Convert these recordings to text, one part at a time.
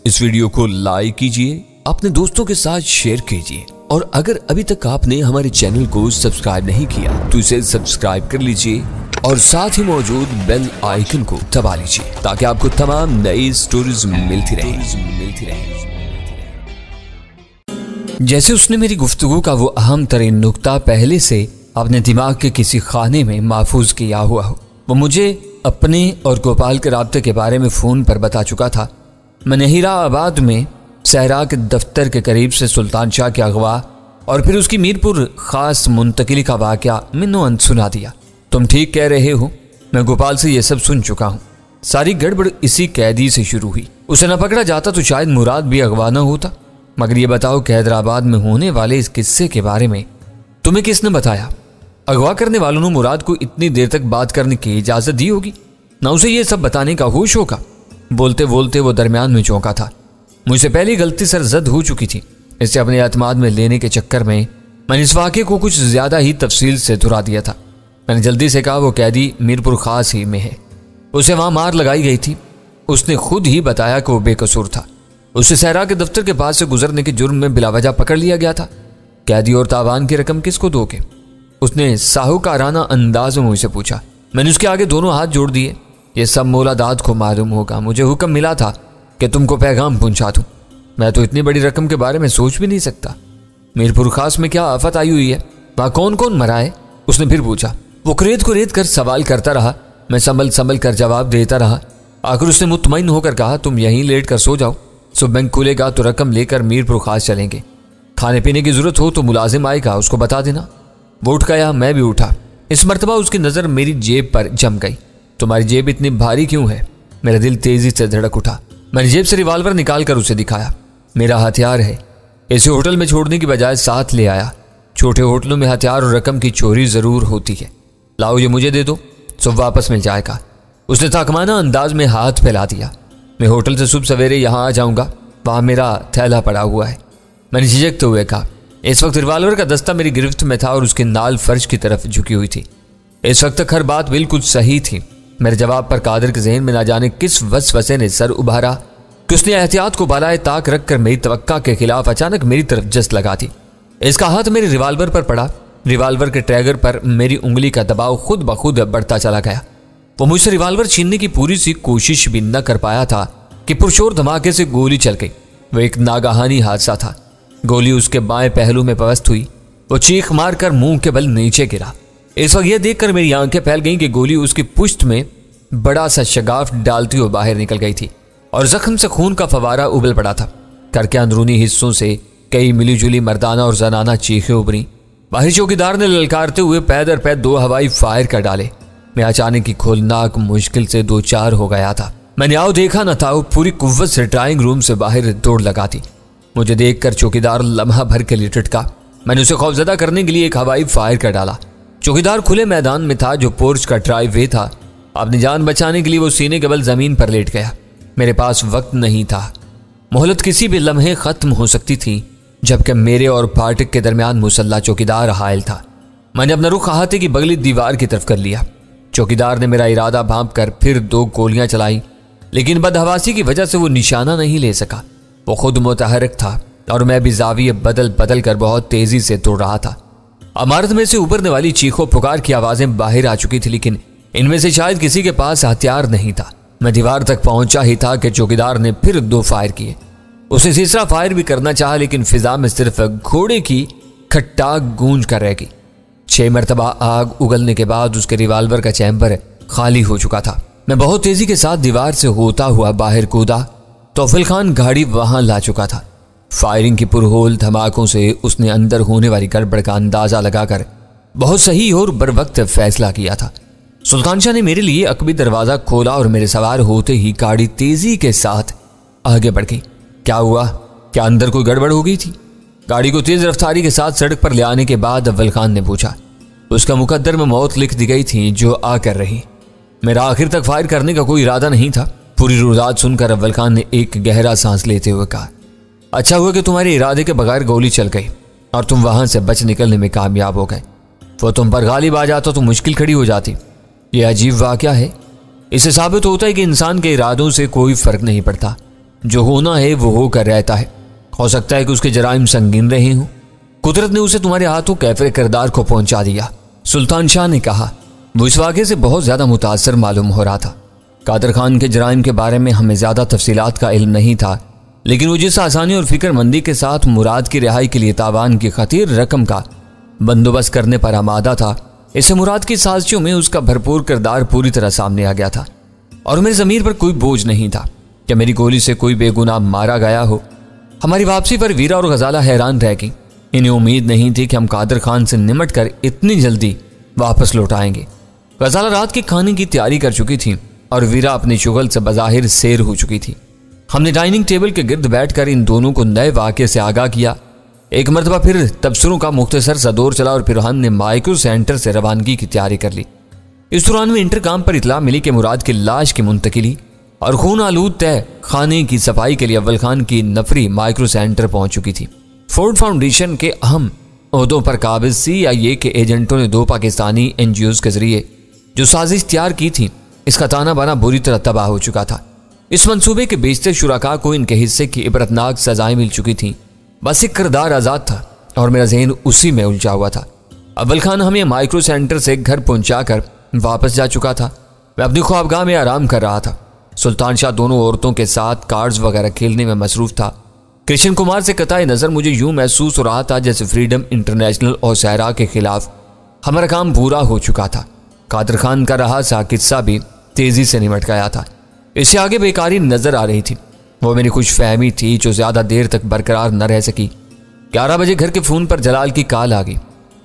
इस वीडियो को लाइक कीजिए, अपने दोस्तों के साथ शेयर कीजिए और अगर अभी तक आपने हमारे चैनल को सब्सक्राइब नहीं किया तो इसे सब्सक्राइब कर लीजिए और साथ ही मौजूद बेल आइकन को दबा लीजिए ताकि आपको तमाम नई स्टोरीज मिलती रहे। जैसे उसने मेरी गुफ्तगू का वो अहम तरीन नुक्ता पहले से अपने दिमाग के किसी खाने में महफूज किया हुआ हो। वो मुझे अपने और गोपाल के राब्ते के बारे में फ़ोन पर बता चुका था। मैंने हीराबाद में सहरा के दफ्तर के करीब से सुल्तान शाह के अगवा और फिर उसकी मीरपुर खास मुंतकिली का वाक़या मिन्नो अंत सुना दिया। तुम ठीक कह रहे हो, मैं गोपाल से ये सब सुन चुका हूँ। सारी गड़बड़ इसी कैदी से शुरू हुई। उसे न पकड़ा जाता तो शायद मुराद भी अगवा न होता। मगर ये बताओ कि हैदराबाद में होने वाले इस किस्से के बारे में तुम्हें किसने बताया? अगवा करने वालों ने मुराद को इतनी देर तक बात करने की इजाज़त दी होगी, ना उसे ये सब बताने का होश होगा। बोलते बोलते वो दरमियान में चौंका था। मुझसे पहली गलती सरजद हो चुकी थी। इसे अपने एतमाद में लेने के चक्कर में मैंने इस वाक़े को कुछ ज़्यादा ही तफसील से दुहरा दिया था। मैंने जल्दी से कहा वो कैदी मीरपुर खास ही में है, उसे वहाँ मार लगाई गई थी। उसने खुद ही बताया कि वो बेकसूर था। उसे सहरा के दफ्तर के पास से गुजरने के जुर्म में बिलावजह पकड़ लिया गया था। कैदी और तावान की रकम किसको दोगे? उसने साहूकाराना अंदाज में मुझसे पूछा। मैंने उसके आगे दोनों हाथ जोड़ दिए। ये सब मौला दाद को मालूम होगा। मुझे हुक्म मिला था कि तुमको पैगाम पहुंचा दूं। मैं तो इतनी बड़ी रकम के बारे में सोच भी नहीं सकता। मीरपुर खास में क्या आफत आई हुई है? वहाँ कौन कौन मरा है? उसने फिर पूछा। वो कुरेद कर सवाल करता रहा। मैं संभल कर जवाब देता रहा। आखिर उसने मुतमईन होकर कहा, तुम यहीं लेट कर सो जाओ, सुबह बैंक खुलेगा तो रकम लेकर मीरपुर खास चलेंगे। खाने पीने की जरूरत हो तो मुलाजिम आएगा, उसको बता देना। वो उठ गया, मैं भी उठा। इस मरतबा उसकी नज़र मेरी जेब पर जम गई। तुम्हारी जेब इतनी भारी क्यों है? मेरा दिल तेजी से धड़क उठा। मैंने जेब से रिवाल्वर निकाल कर उसे दिखाया। मेरा हथियार है, इसे होटल में छोड़ने की बजाय साथ ले आया। छोटे होटलों में हथियार और रकम की चोरी जरूर होती है। लाओ ये मुझे दे दो, सब वापस मिल जाएगा। उसने ताकमाना अंदाज में हाथ फैला दिया। मैं होटल से सुबह सवेरे यहाँ आ जाऊँगा, वहाँ मेरा थैला पड़ा हुआ है। मैंने झिझकते हुए कहा। इस वक्त रिवाल्वर का दस्ता मेरी गिरफ्त में था और उसकी नाल फर्श की तरफ झुकी हुई थी। इस वक्त तक हर बात बिल्कुल सही थी। मेरे जवाब पर कादिर के जहन में ना जाने किस वसवसे ने सर उभारा कि उसने एहतियात को बालाए ताक रखकर मेरी तवक्का के खिलाफ अचानक मेरी तरफ जस्ट लगा दी। इसका हाथ मेरे रिवाल्वर पर पड़ा। रिवाल्वर के ट्रैगर पर मेरी उंगली का दबाव खुद ब खुद बढ़ता चला गया। वो मुझसे रिवाल्वर छीनने की पूरी सी कोशिश भी न कर पाया था कि पुरशोर धमाके से गोली चल गई। वो एक नागाहानी हादसा था। गोली उसके बाएं पहलू में पवस्त हुई। वो चीख मारकर मुंह के बल नीचे गिरा। इस वक्त यह देखकर मेरी आंखें फैल गईं कि गोली उसकी पुश्त में बड़ा सा शगाफ डालती हुई बाहर निकल गई थी और जख्म से खून का फवारा उबल पड़ा था। घर के अंदरूनी हिस्सों से कई मिलीजुली मर्दाना और जनाना चीखें उभरी। बाहरी चौकीदार ने ललकारते हुए पैदर पैद 2 हवाई फायर कर डाले। मैं अचानक की खोलनाक मुश्किल से 2-4 हो गया था। मैंने आओ देखा न था, वो पूरी कुव्वत से ड्राइंग रूम से बाहर दौड़ लगा थी। मुझे देखकर चौकीदार लम्हा भर के लिए टिटका। मैंने उसे खौफजदा करने के लिए एक हवाई फायर कर डाला। चौकीदार खुले मैदान में था जो पोर्च का ड्राइव वे था। अपनी जान बचाने के लिए वो सीने के बल जमीन पर लेट गया। मेरे पास वक्त नहीं था। मोहलत किसी भी लम्हे खत्म हो सकती थी, जबकि मेरे और फाटक के दरमियान मुसल्ला चौकीदार हायल था। मैंने अपना रुख अहाते की बगली दीवार की तरफ कर लिया। चौकीदार ने मेरा इरादा भांप कर फिर 2 गोलियां चलाई, लेकिन बदहवासी की वजह से वो निशाना नहीं ले सका। वो खुद मुतहरक था और मैं भी जाविये बदल कर बहुत तेजी से दौड़ रहा था। इमारत में से उभरने वाली चीखों पुकार की आवाजें बाहर आ चुकी थी, लेकिन इनमें से शायद किसी के पास हथियार नहीं था। मैं दीवार तक पहुंचा ही था कि चौकीदार ने फिर 2 फायर किए। उसने तीसरा फायर भी करना चाहा, लेकिन फिजा में सिर्फ घोड़े की खट्टाक गूंज कर रह गई। 6 मरतबा आग उगलने के बाद उसके रिवाल्वर का चैम्बर खाली हो चुका था। मैं बहुत तेजी के साथ दीवार से होता हुआ बाहर कूदा। तौफील खान गाड़ी वहां ला चुका था। फायरिंग की पुरहोल धमाकों से उसने अंदर होने वाली गड़बड़ का अंदाजा लगाकर बहुत सही और बरवक्त फैसला किया था। सुल्तान शाह ने मेरे लिए अकबी दरवाजा खोला और मेरे सवार होते ही गाड़ी तेजी के साथ आगे बढ़ गई। क्या हुआ? क्या अंदर कोई गड़बड़ हो गई थी? गाड़ी को तेज रफ्तारी के साथ सड़क पर ले आने के बाद अव्वल खान ने पूछा। उसका मुकद्दर में मौत लिख दी गई थी जो आकर रही। मेरा आखिर तक फायर करने का कोई इरादा नहीं था। पूरी रुदात सुनकर अव्वल खान ने एक गहरा सांस लेते हुए कहा, अच्छा हुआ कि तुम्हारे इरादे के बगैर गोली चल गई और तुम वहां से बच निकलने में कामयाब हो गए। वो तुम पर गालिब आ जाता तो मुश्किल खड़ी हो जाती। यह अजीब वाकया है। इससे साबित होता है कि इंसान के इरादों से कोई फर्क नहीं पड़ता। जो होना है वो होकर रहता है। हो सकता है कि उसके जराइम संगीन रहे हों। कुदरत ने उसे तुम्हारे हाथों कैफे किरदार को पहुंचा दिया। सुल्तान शाह ने कहा। वो इस वाक़े से बहुत ज्यादा मुतासर मालूम हो रहा था। कादर खान के जराइम के बारे में हमें ज्यादा तफसीलात का इल्म नहीं था, लेकिन वो जिस आसानी और फिक्रमंदी के साथ मुराद की रिहाई के लिए तावान की खतीर रकम का बंदोबस्त करने पर आमादा था, इससे मुराद की साजिशों में उसका भरपूर किरदार पूरी तरह सामने आ गया था। और मेरे ज़मीर पर कोई बोझ नहीं था कि मेरी गोली से कोई बेगुनाह मारा गया हो। हमारी वापसी पर वीरा और गजाला हैरान रह गई। इन्हें उम्मीद नहीं थी कि हम कादर खान से निमट कर इतनी जल्दी वापस लौट आएंगे। गजाला रात के खाने की तैयारी कर चुकी थी और वीरा अपनी शुगल से बज़ाहिर सैर हो चुकी थी। हमने डाइनिंग टेबल के गिर्द बैठकर इन दोनों को नए वाक़े से आगाह किया। एक मरतबा फिर तबसरों का मुख्तसर सा दौर चला और फिर हमने माइक्रो सेंटर से रवानगी की तैयारी कर ली। इस दौरान में इंटरकाम पर इतला मिली कि मुराद की लाश की मुंतकिली और खून आलूद तय खाने की सफाई के लिए अव्वल खान की नफरी माइक्रो सेंटर पहुंच चुकी थी। फोर्ड फाउंडेशन के अहम ओहदों पर काबिज CIA के एजेंटों ने 2 पाकिस्तानी NGOs के जरिए जो साजिश तैयार की थी, इसका ताना बाना बुरी तरह तबाह हो चुका था। इस मंसूबे के बेशतर शुरका को इनके हिस्से की इबरतनाक सजाएं मिल चुकी थीं। बस एक किरदार आज़ाद था और मेरा जहन उसी में उलझा हुआ था। अव्वल खान हमें माइक्रो सेंटर से घर पहुंचाकर वापस जा चुका था। मैं अपनी ख्वाबगाह में आराम कर रहा था। सुल्तान शाह दोनों औरतों के साथ कार्ड्स वगैरह खेलने में मसरूफ था। कृष्ण कुमार से कताई नज़र मुझे यूं महसूस हो रहा था जैसे फ्रीडम इंटरनेशनल और सहरा के खिलाफ हमारा काम पूरा हो चुका था। कादर खान का रहा सा किस्सा भी तेजी से निमट गया था। इससे आगे बेकारी नजर आ रही थी। वो मेरी खुश फहमी थी जो ज्यादा देर तक बरकरार न रह सकी। 11 बजे घर के फोन पर जलाल की कॉल आ गई।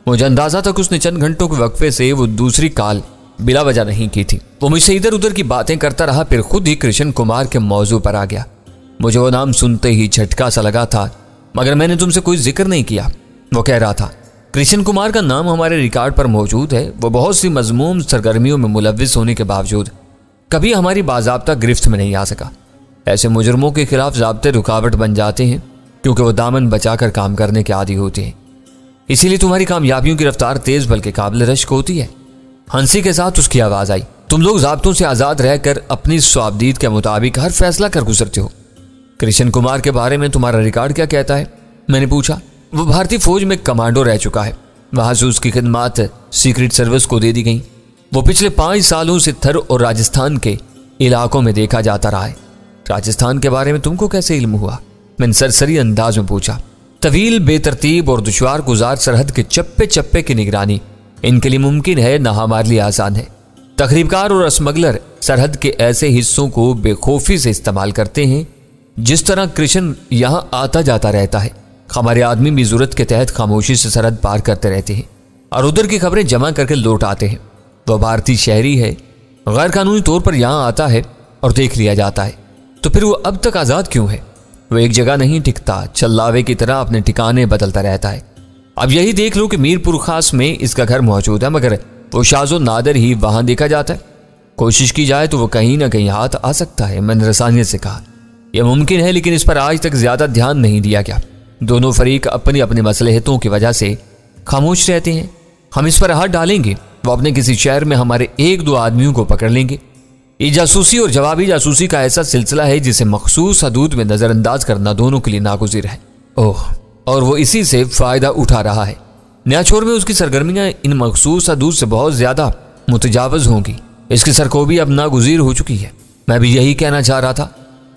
मुझे अंदाजा था कि उसने चंद घंटों के वक्फे से वो दूसरी कॉल बिला वजह नहीं की थी। वो मुझसे इधर उधर की बातें करता रहा, फिर खुद ही कृष्ण कुमार के मौजू पर आ गया। मुझे वो नाम सुनते ही झटका सा लगा था, मगर मैंने तुमसे कोई जिक्र नहीं किया। वो कह रहा था, कृष्ण कुमार का नाम हमारे रिकॉर्ड पर मौजूद है। वो बहुत सी मजमूम सरगर्मियों में मुलव्विस होने के बावजूद कभी हमारी बाज़ाब्ता गिरफ्त में नहीं आ सका। ऐसे मुजरमों के खिलाफ ज़ाब्ते रुकावट बन जाते हैं क्योंकि वो दामन बचाकर काम करने के आदी होते हैं। इसीलिए तुम्हारी कामयाबियों की रफ्तार तेज बल्कि काबिल रश्क होती है। हंसी के साथ उसकी आवाज़ आई। तुम लोग ज़ाब्तों से आज़ाद रहकर अपनी स्वाबदीद के मुताबिक हर फैसला कर गुजरते हो। कृष्ण कुमार के बारे में तुम्हारा रिकॉर्ड क्या कहता है? मैंने पूछा। वो भारतीय फौज में कमांडो रह चुका है। वहां से उसकी खिदमात सीक्रेट सर्विस को दे दी गई। वो पिछले 5 सालों से थर और राजस्थान के इलाकों में देखा जाता रहा है। राजस्थान के बारे में तुमको कैसे इल्म हुआ? मैंने सरसरी अंदाज में पूछा। तवील, बेतरतीब और दुश्वार गुजार सरहद के चप्पे चप्पे की निगरानी इनके लिए मुमकिन है, ना हमारे लिए आसान है। तखरीबकार और स्मगलर सरहद के ऐसे हिस्सों को बेखौफी से इस्तेमाल करते हैं जिस तरह कृष्ण यहाँ आता जाता रहता है। हमारे आदमी भी जरूरत के तहत खामोशी से सरहद पार करते रहते हैं और उधर की खबरें जमा करके लौट आते हैं। वह भारतीय शहरी है, गैर कानूनी तौर पर यहाँ आता है और देख लिया जाता है, तो फिर वो अब तक आज़ाद क्यों है? वो एक जगह नहीं टिकता, छल्लावे की तरह अपने ठिकाने बदलता रहता है। अब यही देख लो कि मीरपुर खास में इसका घर मौजूद है, मगर वो शाजो नादर ही वहां देखा जाता है। कोशिश की जाए तो वो कहीं ना कहीं हाथ आ सकता है। मैंने रसानियत से कहा, यह मुमकिन है, लेकिन इस पर आज तक ज्यादा ध्यान नहीं दिया गया। दोनों फरीक अपनी अपनी मसलहतों की वजह से खामोश रहते हैं। हम इस पर हाथ डालेंगे, वो अपने किसी शहर में हमारे 1-2 आदमियों को पकड़ लेंगे। ये जासूसी और जवाबी जासूसी का ऐसा सिलसिला है जिसे मखसूस हदूद में नजरअंदाज करना दोनों के लिए नागुज़िर है। ओह, और वो इसी से फायदा उठा रहा है। नया छोर में उसकी सरगर्मियां इन मखसूस हदूद से बहुत ज्यादा मुतजावज होंगी। इसकी सरकोबी अब नागुज़ीर हो चुकी है। मैं भी यही कहना चाह रहा था।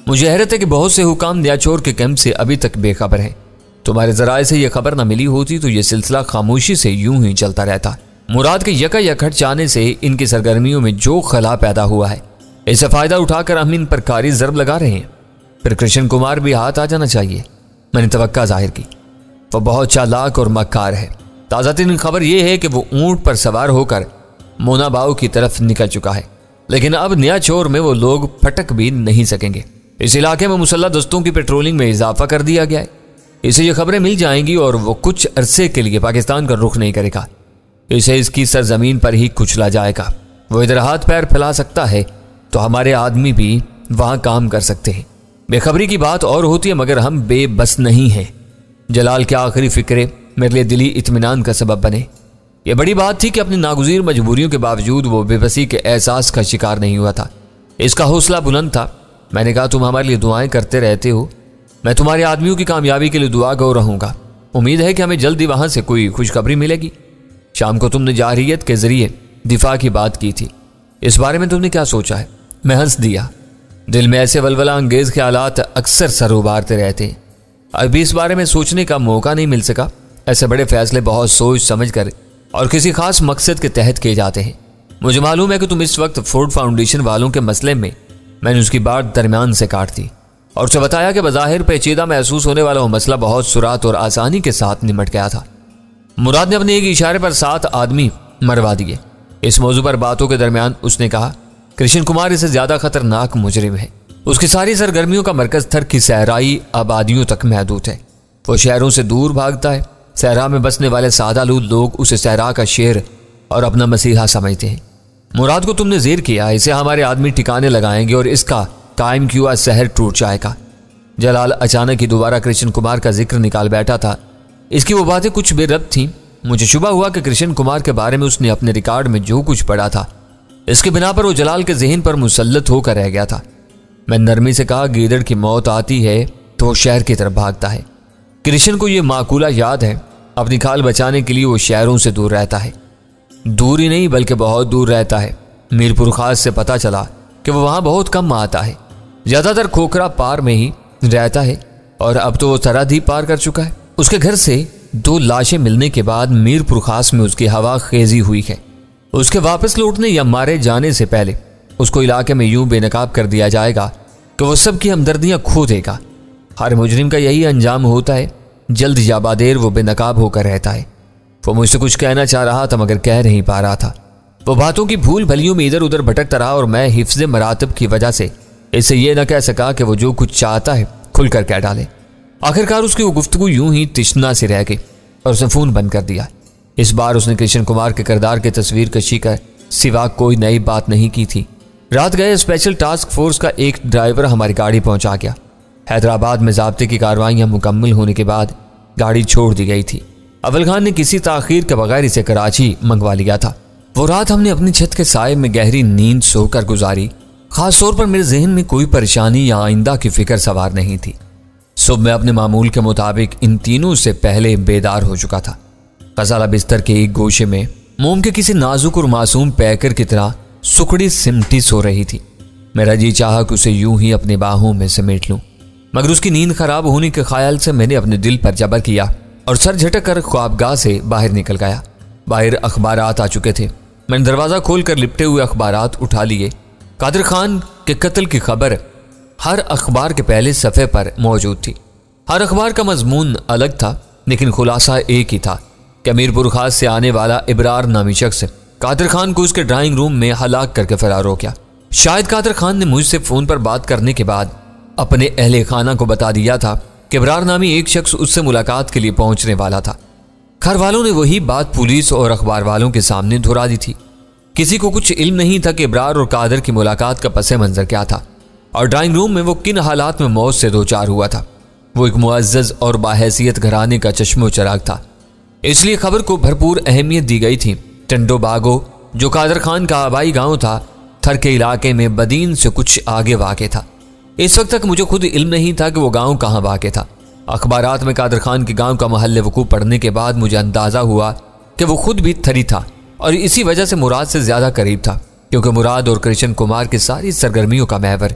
मुझे हैरत है कि बहुत से हुकाम नया छोर के कैंप से अभी तक बेखबर हैं। तुम्हारे जराए से यह खबर न मिली होती तो यह सिलसिला खामोशी से यूं ही चलता रहता। मुराद के यकहट चाहने से इनकी सरगर्मियों में जो खला पैदा हुआ है, इससे फायदा उठाकर हम इन पर कारी ज़रब लगा रहे हैं। फिर कृष्ण कुमार भी हाथ आ जाना चाहिए। मैंने तवक्का जाहिर की। वो बहुत चालाक और मक्कार है। ताज़ा तरीन खबर यह है कि वो ऊंट पर सवार होकर मोनाबाव की तरफ निकल चुका है, लेकिन अब नया छोर में वो लोग फटक भी नहीं सकेंगे। इस इलाके में मुसल्लह दस्तों की पेट्रोलिंग में इजाफा कर दिया गया है। इसे ये खबरें मिल जाएंगी और वो कुछ अरसे के लिए पाकिस्तान का रुख नहीं करेगा। इसे इसकी सरजमीन पर ही कुचला जाएगा। वो इधर हाथ पैर फैला सकता है तो हमारे आदमी भी वहां काम कर सकते हैं। बेखबरी की बात और होती है, मगर हम बेबस नहीं हैं। जलाल के आखिरी फिक्रे मेरे लिए दिली इत्मीनान का सबब बने। यह बड़ी बात थी कि अपनी नागुज़ीर मजबूरियों के बावजूद वो बेबसी के एहसास का शिकार नहीं हुआ था। इसका हौसला बुलंद था। मैंने कहा, तुम हमारे लिए दुआएं करते रहते हो, मैं तुम्हारे आदमियों की कामयाबी के लिए दुआ गो रहूंगा। उम्मीद है कि हमें जल्दी वहां से कोई खुशखबरी मिलेगी। शाम को तुमने जारहियत के जरिए दिफा की बात की थी, इस बारे में तुमने क्या सोचा है? मैं हंस दिया। दिल में ऐसे वलवला अंगेज ख्यालात अक्सर सर उबारते रहते हैं। अभी इस बारे में सोचने का मौका नहीं मिल सका। ऐसे बड़े फैसले बहुत सोच समझ कर और किसी खास मकसद के तहत किए जाते हैं। मुझे मालूम है कि तुम इस वक्त फोर्ड फाउंडेशन वालों के मसले में मैंने उसकी बात दरमियान से काट दी और उसे बताया कि बज़ाहिर पेचीदा महसूस होने वाला वो मसला बहुत सुरात और आसानी के साथ निमट गया था। मुराद ने अपने एक इशारे पर 7 आदमी मरवा दिए। इस मौजू पर बातों के दरमियान उसने कहा, कृष्ण कुमार इससे ज्यादा खतरनाक मुजरिम है। उसकी सारी सरगर्मियों का मरकज थर की सहराई आबादियों तक महदूद है। वो शहरों से दूर भागता है। सहरा में बसने वाले सादालूद लोग उसे सहरा का शेर और अपना मसीहा समझते हैं। मुराद को तुमने जेर किया, इसे हमारे आदमी ठिकाने लगाएंगे और इसका कायम किया शहर टूट जाएगा। जलाल अचानक ही दोबारा कृष्ण कुमार का जिक्र निकाल बैठा था। इसकी वो बातें कुछ बेरब्त थीं। मुझे शुबा हुआ कि कृष्ण कुमार के बारे में उसने अपने रिकॉर्ड में जो कुछ पढ़ा था, इसके बिना पर वो जलाल के जहन पर मुसल्लत होकर रह गया था। मैं नरमी से कहा, गीदड़ की मौत आती है तो वो शहर की तरफ भागता है। कृष्ण को यह माकूला याद है। अपनी खाल बचाने के लिए वो शहरों से दूर रहता है। दूर ही नहीं बल्कि बहुत दूर रहता है। मीरपुर खास से पता चला कि वो वहां बहुत कम आता है। ज्यादातर खोखरा पार में ही रहता है और अब तो वो सरहद ही पार कर चुका है। उसके घर से 2 लाशें मिलने के बाद मीरपुर खास में उसकी हवा खेजी हुई है। उसके वापस लौटने या मारे जाने से पहले उसको इलाके में यूं बेनकाब कर दिया जाएगा कि वो सबकी हमदर्दियां खो देगा। हर मुजरिम का यही अंजाम होता है, जल्द या बादेर वो बेनकाब होकर रहता है। वो मुझसे कुछ कहना चाह रहा था मगर कह नहीं पा रहा था। वो बातों की भूल भलियों में इधर उधर भटकता रहा और मैं हिफ्ज़े मरातब की वजह से इससे यह न कह सका कि वो जो कुछ चाहता है खुलकर कह डाले। आखिरकार उसकी वो गुफ्तगू यूं ही तिश्ना से रह गई और उसने फोन बंद कर दिया। इस बार उसने कृष्ण कुमार के किरदार की तस्वीर कशी कर सिवा कोई नई बात नहीं की थी। रात गए स्पेशल टास्क फोर्स का एक ड्राइवर हमारी गाड़ी पहुंचा गया। हैदराबाद में ज़ाब्ते की कार्रवाइयां मुकम्मल होने के बाद गाड़ी छोड़ दी गई थी। अव्वल खान ने किसी ताखीर के बगैर इसे कराची मंगवा लिया था। वो रात हमने अपनी छत के साए में गहरी नींद सोकर गुजारी। खास तौर पर मेरे जहन में कोई परेशानी या आइंदा की फिक्र सवार नहीं थी। सुबह मैं अपने मामूल के मुताबिक इन तीनों से पहले बेदार हो चुका था। गजाला बिस्तर के एक गोशे में मोम के किसी नाजुक और मासूम पैकर की तरह सुखड़ी सिमटी सो रही थी। मेरा जी चाहा कि उसे यूं ही अपनी बाहों में समेट लूं, मगर उसकी नींद खराब होने के ख्याल से मैंने अपने दिल पर जबर किया और सर झटक कर ख्वाबगाह से बाहर निकल गया। बाहर अखबारात आ चुके थे। मैंने दरवाजा खोलकर लिपटे हुए अखबारात उठा लिए। कादिर खान के कत्ल की खबर हर अखबार के पहले सफ़े पर मौजूद थी। हर अखबार का मजमून अलग था लेकिन खुलासा एक ही था कि मीरपुर खास से आने वाला इब्रार नामी शख्स कादिर खान को उसके ड्राइंग रूम में हलाक करके फरार हो गया। शायद कादिर खान ने मुझसे फ़ोन पर बात करने के बाद अपने अहले खाना को बता दिया था कि इब्रार नामी एक शख्स उससे मुलाकात के लिए पहुंचने वाला था। घर वालों ने वही बात पुलिस और अखबार वालों के सामने दोहरा दी थी। किसी को कुछ इल्म नहीं था कि इब्रार और कादिर की मुलाकात का पस मंजर क्या था और ड्राइंग रूम में वो किन हालात में मौत से दो चार हुआ था। वो एक मुअज़्ज़ज़ और बाहैसियत घराने का चश्मो चिराग था, इसलिए खबर को भरपूर अहमियत दी गई थी। टंडो बागो, जो कादिर खान का आबाई गांव था, थर के इलाके में बदीन से कुछ आगे वाक़े था। इस वक्त तक मुझे खुद इल्म नहीं था कि वो गांव कहाँ वाक़े था। अखबारात में कादिर खान के गांव का महल्ले वकूफ़ पढ़ने के बाद मुझे अंदाज़ा हुआ कि वो खुद भी थरी था और इसी वजह से मुराद से ज़्यादा करीब था, क्योंकि मुराद और कृष्ण कुमार की सारी सरगर्मियों का महवर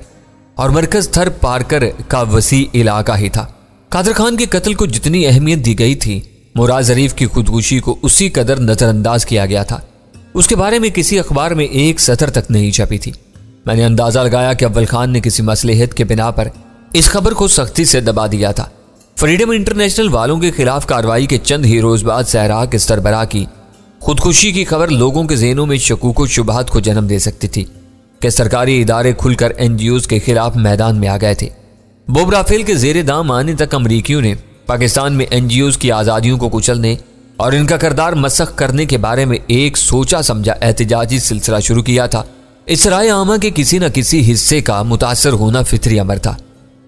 और मरकज़ थर पारकर का वसी इलाका ही था। कादिर खान के कत्ल को जितनी अहमियत दी गई थी, मुराद ज़रीफ की खुदकुशी को उसी कदर नज़रअंदाज किया गया था। उसके बारे में किसी अखबार में एक सतर तक नहीं छपी थी। मैंने अंदाज़ा लगाया कि अव्वल खान ने किसी मसलहत के बिना पर इस खबर को सख्ती से दबा दिया था। फ्रीडम इंटरनेशनल वालों के खिलाफ कार्रवाई के चंद ही रोज बाद सहरा के सरबराह की खुदकुशी की खबर लोगों के ज़हनों में शकूक व शुबहात को जन्म दे सकती थी कि सरकारी इदारे खुलकर NGOs के खिलाफ मैदान में आ गए थे। बोब राफेल के जेर दाम आने तक अमरीकियों ने पाकिस्तान में NGOs की आज़ादियों को कुचलने और इनका किरदार मसख करने के बारे में एक सोचा समझा एहतजाजी सिलसिला शुरू किया था। इस राय आमा के किसी न किसी हिस्से का मुतासर होना फितरी अमर था।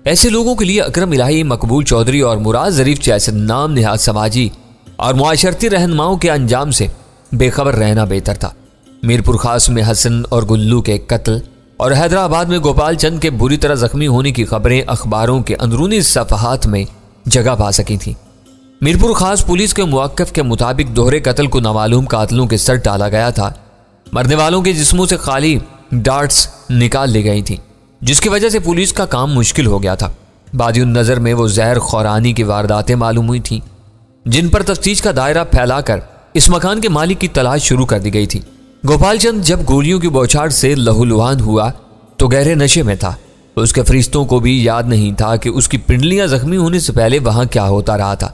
ऐसे लोगों के लिए अकरम इलाही, मकबूल चौधरी और मुराद ज़रीफ जैसे नाम निहाद समाजी और मुआशरती रहनुमाओं के अंजाम से बेखबर रहना बेहतर था। मीरपुर खास में हसन और गुल्लू के कत्ल और हैदराबाद में गोपाल चंद के बुरी तरह जख्मी होने की खबरें अखबारों के अंदरूनी सफहात में जगह पा सकी थी। मीरपुर खास पुलिस के मुवक्किफ के मुताबिक दोहरे कत्ल को नामालूम कातिलों के सर डाला गया था। मरने वालों के जिस्मों से खाली डार्ट्स निकाल ली गई थी, जिसकी वजह से पुलिस का काम मुश्किल हो गया था। बादियुन नजर में वो जहर खौरानी की वारदातें मालूम हुई थी, जिन पर तफ्तीश का दायरा फैलाकर इस मकान के मालिक की तलाश शुरू कर दी गई थी। गोपाल चंद जब गोलियों की बौछार से लहूलुहान हुआ तो गहरे नशे में था। उसके फरिश्तों को भी याद नहीं था कि उसकी पिंडलियां जख्मी होने से पहले वहां क्या होता रहा था।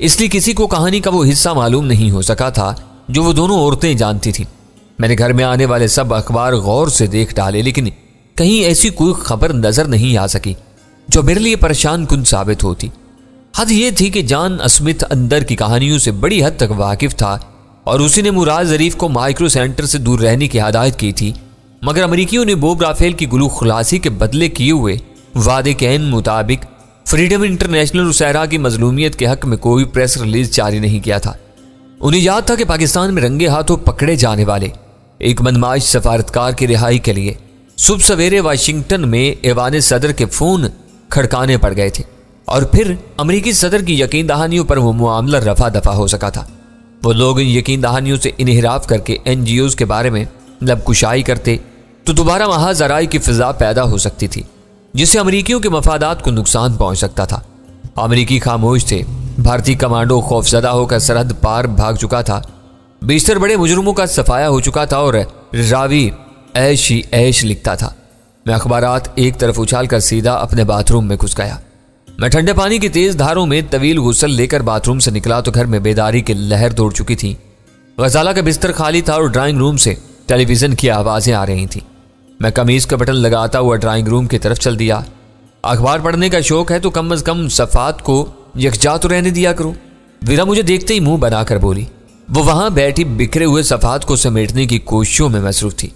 इसलिए किसी को कहानी का वो हिस्सा मालूम नहीं हो सका था जो वो दोनों औरतें जानती थीं। मैंने घर में आने वाले सब अखबार गौर से देख डाले, लेकिन कहीं ऐसी कोई खबर नजर नहीं आ सकी जो मेरे लिए परेशान कुन साबित होती। हद ये थी कि जॉन स्मिथ अंदर की कहानियों से बड़ी हद तक वाकिफ था और उसी ने मुराद जरीफ को माइक्रो सेंटर से दूर रहने की हिदायत की थी, मगर अमरीकियों ने बोब राफेल की गुलू खुलासी के बदले किए हुए वादे के ऐन मुताबिक फ्रीडम इंटरनेशनल उसहरा की मजलूमियत के हक में कोई प्रेस रिलीज जारी नहीं किया था। उन्हें याद था कि पाकिस्तान में रंगे हाथों पकड़े जाने वाले एक मनमाइश सफारतकार की रिहाई के लिए सुबह सवेरे वाशिंगटन में ऐवान सदर के फोन खड़काने पड़ गए थे और फिर अमरीकी सदर की यकीन दहानियों पर वो मामला रफा दफा हो सका था। वो लोग इन यकीन दहानियों से इनहिराफ करके NGOs के बारे में लबकुशाई करते तो दोबारा महाजराई की फिजा पैदा हो सकती थी, जिससे अमरीकियों के मफादात को नुकसान पहुंच सकता था। अमरीकी खामोश थे। भारतीय कमांडो खौफजदा होकर सरहद पार भाग चुका था। बेशतर बड़े मुजरमों का सफाया हो चुका था और रावी ऐश ही ऐश लिखता था। मैं अखबारात एक तरफ उछालकर सीधा अपने बाथरूम में घुस गया। मैं ठंडे पानी की तेज धारों में तवील गुस्ल लेकर बाथरूम से निकला तो घर में बेदारी की लहर दौड़ चुकी थी। गजाला का बिस्तर खाली था और ड्राइंग रूम से टेलीविजन की आवाजें आ रही थी। मैं कमीज का बटन लगाता हुआ ड्राइंग रूम की तरफ चल दिया। अखबार पढ़ने का शौक है तो कम अज कम सफात को यकजा तो रहने दिया करो। वीरा मुझे देखते ही मुंह बनाकर बोली। वो वहां बैठी बिखरे हुए सफात को समेटने की कोशिशों में मसरूफ थी।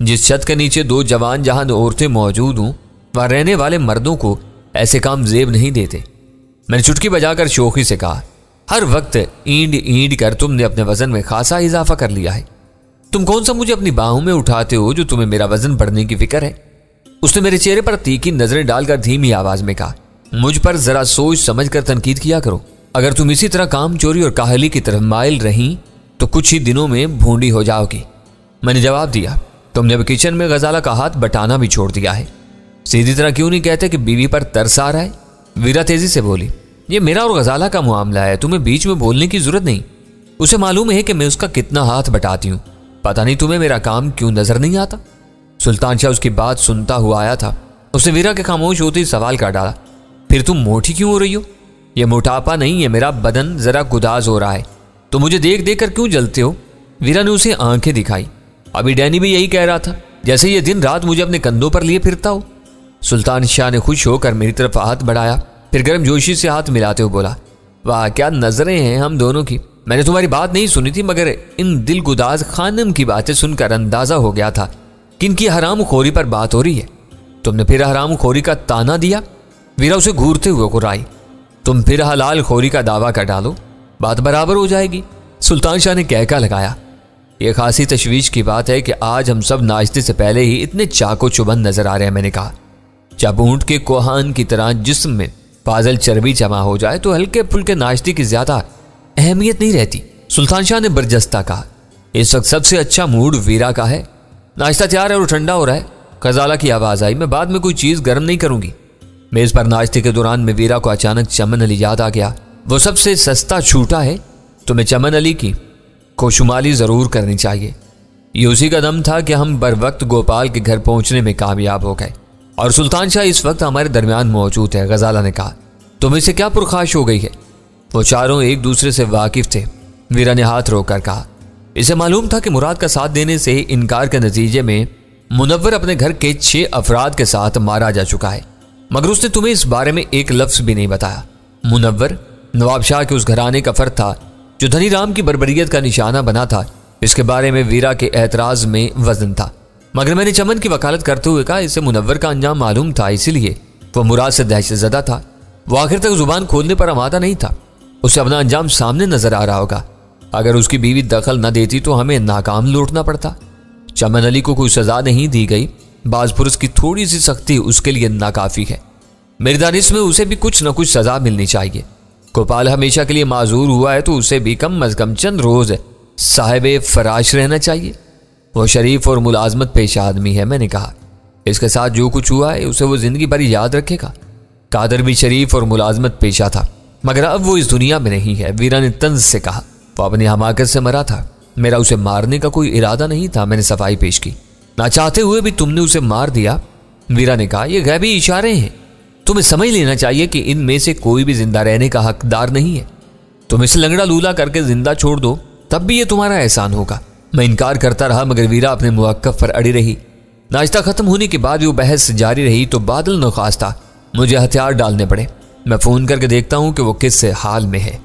जिस छत के नीचे दो जवान जहां औरतें मौजूद हूं, वहां रहने वाले मर्दों को ऐसे काम जेब नहीं देते। मैंने चुटकी बजाकर शौकी से कहा, हर वक्त ईंड ईंड कर तुमने अपने वजन में खासा इजाफा कर लिया है। तुम कौन सा मुझे अपनी बाहों में उठाते हो जो तुम्हें मेरा वजन बढ़ने की फिक्र है? उसने मेरे चेहरे पर तीखी नजरें डालकर धीमी आवाज में कहा, मुझ पर जरा सोच समझ कर तनकीद किया करो। अगर तुम इसी तरह काम चोरी और काहली की तरफ माइल रही तो कुछ ही दिनों में भूंडी हो जाओगी। मैंने जवाब दिया, तुमने अब किचन में गजाला का हाथ बटाना भी छोड़ दिया है। सीधी तरह क्यों नहीं कहते कि बीवी पर तरस आ रहा है? वीरा तेजी से बोली, ये मेरा और गजाला का मामला है, तुम्हें बीच में बोलने की जरूरत नहीं। उसे मालूम है कि मैं उसका कितना हाथ बटाती हूँ। पता नहीं तुम्हें मेरा काम क्यों नजर नहीं आता? सुल्तान शाह उसकी बात सुनता हुआ आया था। उसने वीरा के खामोश होते ही सवाल कर डाला, फिर तुम मोटी क्यों हो रही हो? यह मोटापा नहीं है, मेरा बदन जरा गुदाज हो रहा है। तो मुझे देख देख कर क्यों जलते हो? वीरा ने उसे आंखें दिखाई। अभी डैनी भी यही कह रहा था, जैसे ये दिन रात मुझे अपने कंधों पर लिए फिरता हो। सुल्तान शाह ने खुश होकर मेरी तरफ हाथ बढ़ाया, फिर गर्मजोशी से हाथ मिलाते हुए बोला, वाह क्या नजरें हैं हम दोनों की। मैंने तुम्हारी बात नहीं सुनी थी, मगर इन दिलगुदाज खानम की बातें सुनकर अंदाजा हो गया था कि इनकी हराम खोरी पर बात हो रही है। तुमने फिर हराम खोरी का ताना दिया? वीरा उसे घूरते हुए गुर्राई। तुम फिर हलाल खोरी का दावा कर डालो, बात बराबर हो जाएगी। सुल्तान शाह ने कहका लगाया। यह खासी तशवीश की बात है कि आज हम सब नाश्ते से पहले ही इतने चाको चुबंद नजर आ रहे हैं। मैंने कहा, जब ऊंट के कोहान की तरह जिस्म में फाजल चर्बी जमा हो जाए तो हल्के फुल्के नाश्ते की ज्यादा अहमियत नहीं रहती। सुल्तान शाह ने बरजस्ता कहा, इस वक्त सबसे अच्छा मूड वीरा का है। नाश्ता तैयार है और ठंडा हो रहा है। गजाला की आवाज आई, मैं बाद में कोई चीज गर्म नहीं करूंगी। मेज पर नाश्ते के दौरान में वीरा को अचानक चमन अली याद आ गया। वो सबसे सस्ता छूटा है, तुम्हें चमन अली की खुशुमाली जरूर करनी चाहिए। ये उसी का दम था कि हम बर वक्त गोपाल के घर पहुंचने में कामयाब हो गए और सुल्तान शाह इस वक्त हमारे दरमियान मौजूद है। गजाला ने कहा, तुम्हें से क्या पुरखाश हो गई है? वो चारों एक दूसरे से वाकिफ थे। वीरा ने हाथ रोककर कहा, इसे मालूम था कि मुराद का साथ देने से इनकार के नतीजे में मुनव्वर अपने घर के 6 अफराद के साथ मारा जा चुका है, मगर उसने तुम्हें इस बारे में एक लफ्ज भी नहीं बताया। मुनव्वर नवाब शाह के उस घराने का फर्द था जो धनी राम की बर्बरियत का निशाना बना था। इसके बारे में वीरा के एतराज में वजन था, मगर मैंने चमन की वकालत करते हुए कहा, इसे मुनव्वर का अंजाम मालूम था, इसीलिए वह मुराद से दहशतज़दा था। वो आखिर तक जुबान खोलने पर आमादा नहीं था। उसे अपना अंजाम सामने नजर आ रहा होगा। अगर उसकी बीवी दखल न देती तो हमें नाकाम लौटना पड़ता। चमन अली को कोई सजा नहीं दी गई। बाज पुरुष की थोड़ी सी सख्ती उसके लिए नाकाफी है। मेरी दानिश में उसे भी कुछ न कुछ सजा मिलनी चाहिए। गोपाल हमेशा के लिए माजूर हुआ है तो उसे भी कम अज कम चंद रोज साहिब फराश रहना चाहिए। वो शरीफ और मुलाजमत पेश आदमी है। मैंने कहा, इसके साथ जो कुछ हुआ है उसे वो जिंदगी भर याद रखेगा। कादर भी शरीफ और मुलाजमत पेशा था, मगर अब वो इस दुनिया में नहीं है। वीरा ने तंज से कहा, वो अपनी हमाकत से मरा था। मेरा उसे मारने का कोई इरादा नहीं था। मैंने सफाई पेश की। ना चाहते हुए भी तुमने उसे मार दिया। वीरा ने कहा, यह गैबी इशारे हैं। तुम्हें समझ लेना चाहिए कि इनमें से कोई भी जिंदा रहने का हकदार नहीं है। तुम इसे लंगड़ा लूला करके जिंदा छोड़ दो, तब भी ये तुम्हारा एहसान होगा। मैं इनकार करता रहा, मगर वीरा अपने मुवक्कफ पर अड़ी रही। नाश्ता खत्म होने के बाद वो बहस जारी रही तो बादल नखास्ता मुझे हथियार डालने पड़े। मैं फोन करके देखता हूं कि वो किस हाल में है।